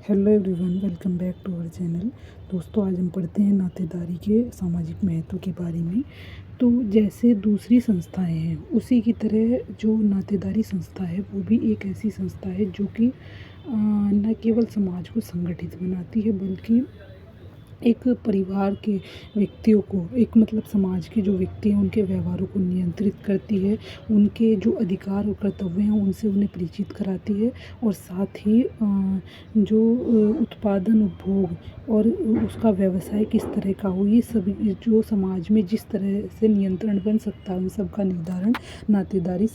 Hello everyone, welcome back to our channel. दोस्तों, आज हम पढ़ते हैं नातेदारी के सामाजिक महत्व के बारे में। तो जैसे दूसरी संस्थाएं हैं, उसी की तरह जो नातेदारी संस्था है वो भी एक ऐसी संस्था है जो कि न केवल समाज को संगठित बनाती है, बल्कि एक परिवार के व्यक्तियों को, एक मतलब समाज के जो व्यक्ति हैं उनके व्यवहारों को नियंत्रित करती है, उनके जो अधिकार और कर्तव्य हैं उनसे उन्हें परिचित कराती है, और साथ ही जो उत्पादन, उपभोग और उसका व्यवसाय किस तरह का हो, ये सभी जो समाज में जिस तरह से नियंत्रण बन सकता है उन सब का निर्धारण नातेदारी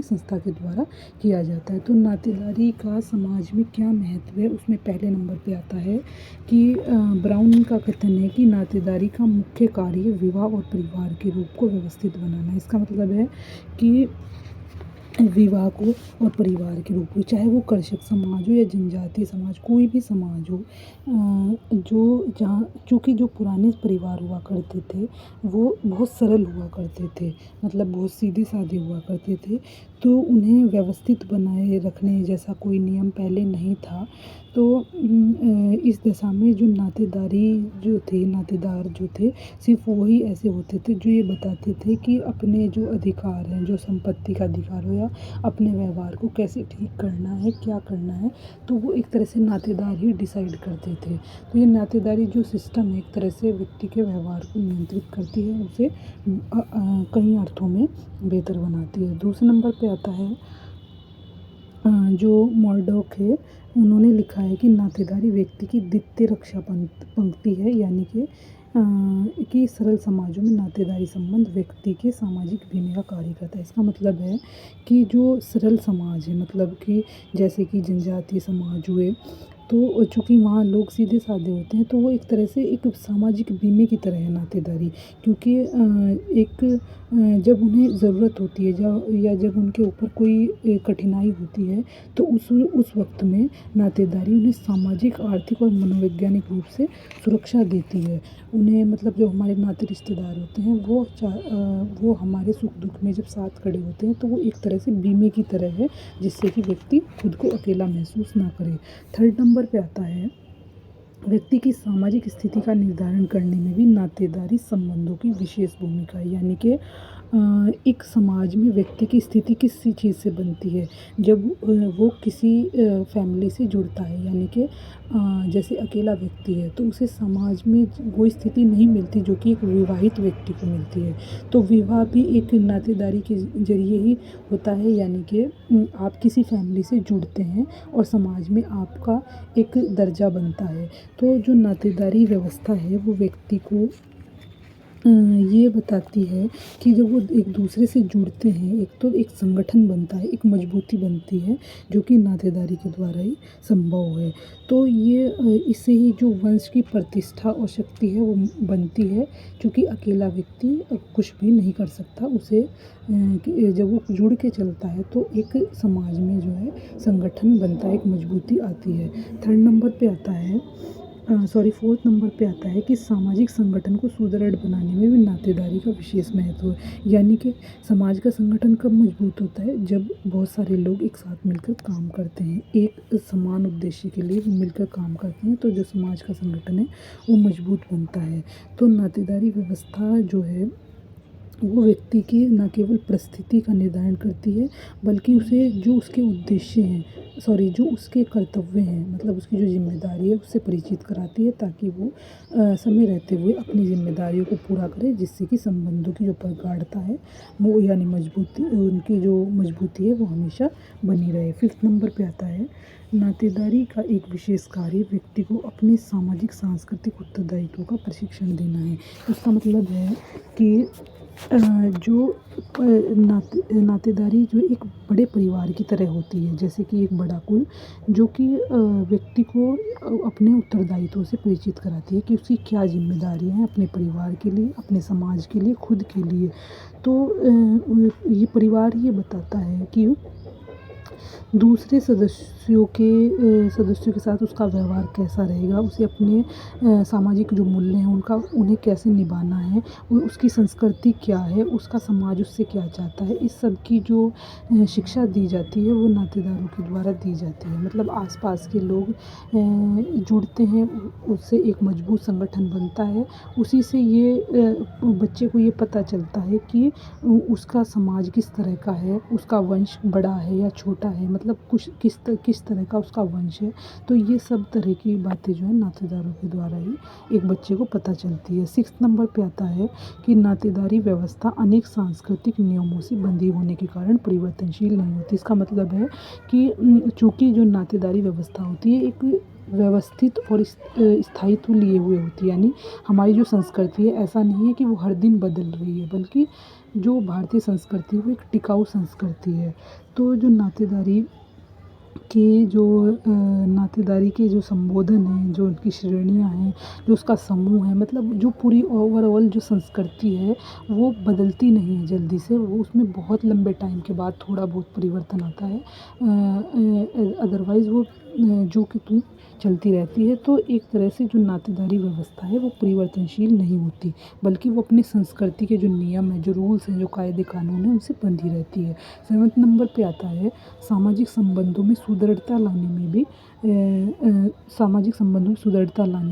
संस्था के द्वारा किया जाता है। तो नातेदारी का समाज में क्या महत्व है, उसमें पहले नंबर पे आता है कि ब्राउन का कथन है कि नातेदारी का मुख्य कार्य विवाह और परिवार के रूप को व्यवस्थित बनाना है। इसका मतलब है कि विवाह को और परिवार के रूप में, चाहे वो कृषक समाज हो या जनजातीय समाज, कोई भी समाज हो, जो जहाँ चूँकि जो पुराने परिवार हुआ करते थे वो बहुत सरल हुआ करते थे, मतलब बहुत सीधे साधे हुआ करते थे, तो उन्हें व्यवस्थित बनाए रखने जैसा कोई नियम पहले नहीं था। तो इस दशा में जो नातेदार जो थे सिर्फ वही ऐसे होते थे जो ये बताते थे कि अपने जो अधिकार हैं, जो संपत्ति का अधिकार हो या अपने व्यवहार को कैसे ठीक करना है, क्या करना है, तो वो एक तरह से नातेदार ही डिसाइड करते थे। तो ये नातेदारी जो सिस्टम है एक तरह से व्यक्ति के व्यवहार को नियंत्रित करती है, उसे कई अर्थों में बेहतर बनाती है। दूसरे नंबर पे आता है जो मर्डॉक है, उन्होंने लिखा है कि नातेदारी व्यक्ति की द्वितीय रक्षा पंक्ति है, यानी कि सरल समाजों में नातेदारी संबंध व्यक्ति के सामाजिक बीमे का कार्य करता है। इसका मतलब है कि जो सरल समाज है, मतलब कि जैसे कि जनजातीय समाज हुए, तो चूँकि वहाँ लोग सीधे साधे होते हैं, तो वो एक तरह से एक सामाजिक बीमे की तरह है नातेदारी, क्योंकि जब उन्हें ज़रूरत होती है या जब उनके ऊपर कोई कठिनाई होती है, तो उस वक्त में नातेदारी उन्हें सामाजिक, आर्थिक और मनोवैज्ञानिक रूप से सुरक्षा देती है। उन्हें मतलब जो हमारे नाते रिश्तेदार होते हैं वो हमारे सुख दुख में जब साथ खड़े होते हैं, तो वो एक तरह से बीमे की तरह है, जिससे कि व्यक्ति खुद को अकेला महसूस ना करे। थर्ड नंबर पे आता है व्यक्ति की सामाजिक स्थिति का निर्धारण करने में भी नातेदारी संबंधों की विशेष भूमिका है। यानी कि एक समाज में व्यक्ति की स्थिति किस चीज़ से बनती है, जब वो किसी फैमिली से जुड़ता है, यानी कि जैसे अकेला व्यक्ति है तो उसे समाज में वो स्थिति नहीं मिलती जो कि एक विवाहित व्यक्ति को मिलती है। तो विवाह भी एक नातेदारी के जरिए ही होता है, यानी कि आप किसी फैमिली से जुड़ते हैं और समाज में आपका एक दर्जा बनता है। तो जो नातेदारी व्यवस्था है वो व्यक्ति को ये बताती है कि जब वो एक दूसरे से जुड़ते हैं, एक तो एक संगठन बनता है, एक मजबूती बनती है, जो कि नातेदारी के द्वारा ही संभव है। तो ये इससे ही जो वंश की प्रतिष्ठा और शक्ति है वो बनती है, क्योंकि अकेला व्यक्ति कुछ भी नहीं कर सकता। उसे जब वो जुड़ के चलता है तो एक समाज में जो है संगठन बनता है, एक मजबूती आती है। फोर्थ नंबर पे आता है कि सामाजिक संगठन को सुदृढ़ बनाने में भी नातेदारी का विशेष महत्व है। यानी कि समाज का संगठन कब मजबूत होता है, जब बहुत सारे लोग एक साथ मिलकर काम करते हैं, एक समान उद्देश्य के लिए मिलकर काम करते हैं, तो जो समाज का संगठन है वो मजबूत बनता है। तो नातेदारी व्यवस्था जो है वो व्यक्ति की न केवल परिस्थिति का निर्धारण करती है, बल्कि उसे जो उसके उद्देश्य हैं, जो उसके कर्तव्य हैं, मतलब उसकी जो जिम्मेदारी है उससे परिचित कराती है, ताकि वो समय रहते हुए अपनी जिम्मेदारियों को पूरा करे, जिससे कि संबंधों की जो प्रगाढ़ता है वो, यानी मजबूती, उनकी जो मजबूती है वो हमेशा बनी रहे। फिफ्थ नंबर पे आता है नातेदारी का एक विशेष कार्य व्यक्ति को अपने सामाजिक सांस्कृतिक उत्तरदायित्व का प्रशिक्षण देना है। इसका मतलब है कि नातेदारी जो एक बड़े परिवार की तरह होती है, जैसे कि एक बड़ा कुल, जो कि व्यक्ति को अपने उत्तरदायित्व से परिचित कराती है कि उसकी क्या जिम्मेदारियां हैं अपने परिवार के लिए, अपने समाज के लिए, खुद के लिए। तो ये परिवार ये बताता है कि दूसरे सदस्यों के साथ उसका व्यवहार कैसा रहेगा, उसे अपने सामाजिक जो मूल्य हैं उनका उन्हें कैसे निभाना है, उसकी संस्कृति क्या है, उसका समाज उससे क्या चाहता है, इस सब की जो शिक्षा दी जाती है वो नातेदारों के द्वारा दी जाती है। मतलब आस-पास के लोग जुड़ते हैं, उससे एक मजबूत संगठन बनता है। उसी से ये बच्चे को ये पता चलता है कि उसका समाज किस तरह का है, उसका वंश बड़ा है या छोटा है, मतलब कुछ किस तरह का उसका वंश है। तो ये सब तरह की बातें जो है नातेदारों के द्वारा ही एक बच्चे को पता चलती है। 6 नंबर पे आता है कि नातेदारी व्यवस्था अनेक सांस्कृतिक नियमों से बंधी होने के कारण परिवर्तनशील नहीं होती। इसका मतलब है कि चूँकि जो नातेदारी व्यवस्था होती है एक व्यवस्थित और स्थायित्व लिए हुए होती है। यानी हमारी जो संस्कृति है ऐसा नहीं है कि वो हर दिन बदल रही है, बल्कि जो भारतीय संस्कृति है वो एक टिकाऊ संस्कृति है। तो जो नातेदारी के जो संबोधन हैं, जो उनकी श्रेणियाँ हैं, जो उसका समूह है, मतलब जो पूरी ओवरऑल जो संस्कृति है वो बदलती नहीं है जल्दी से, वो उसमें बहुत लंबे टाइम के बाद थोड़ा बहुत परिवर्तन आता है। अदरवाइज़ वो जो कि तुम चलती रहती है। तो एक तरह से जो नातेदारी व्यवस्था है वो परिवर्तनशील नहीं होती, बल्कि वो अपनी संस्कृति के जो नियम हैं, जो रूल्स हैं, जो कायदे कानून हैं उनसे बंधी रहती है। 7 नंबर पे आता है सामाजिक संबंधों में सुदृढ़ता लाने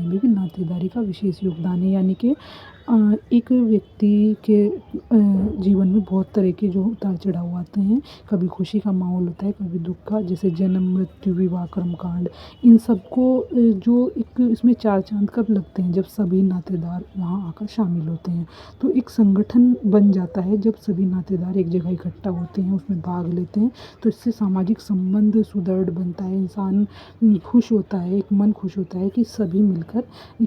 में भी नातेदारी का विशेष योगदान है। यानी कि एक व्यक्ति के जीवन में बहुत तरह के जो उतार-चढ़ाव आते हैं, कभी खुशी का माहौल होता है, कभी दुःख का, जैसे जन्म, मृत्यु, विवाह, कर्मकांड, इन सबको जो एक इसमें 4 चाँद कब लगते हैं, जब सभी नातेदार वहाँ आकर शामिल होते हैं। तो एक संगठन बन जाता है जब सभी नातेदार एक जगह इकट्ठा होते हैं, उसमें भाग लेते हैं, तो इससे सामाजिक संबंध सुदृढ़ बनता है, इंसान खुश होता है, एक मन खुश होता है कि सभी मिलकर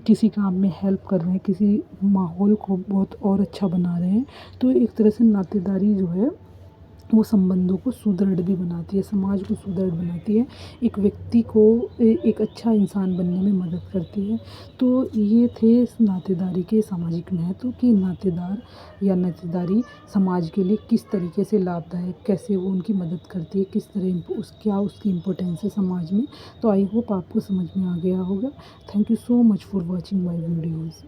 किसी काम में हेल्प कर रहे हैं, किसी माहौल को बहुत और अच्छा बना रहे हैं। तो एक तरह से नातेदारी जो है वो संबंधों को सुदृढ़ भी बनाती है, समाज को सुदृढ़ बनाती है, एक व्यक्ति को एक अच्छा इंसान बनने में मदद करती है। तो ये थे इस नातेदारी के सामाजिक महत्व कि नातेदार या नातेदारी समाज के लिए किस तरीके से लाभदायक, कैसे वो उनकी मदद करती है, किस तरह क्या उसकी इम्पोर्टेंस है समाज में। तो आई होप आपको समझ में आ गया होगा। Thank you so much for watching my videos.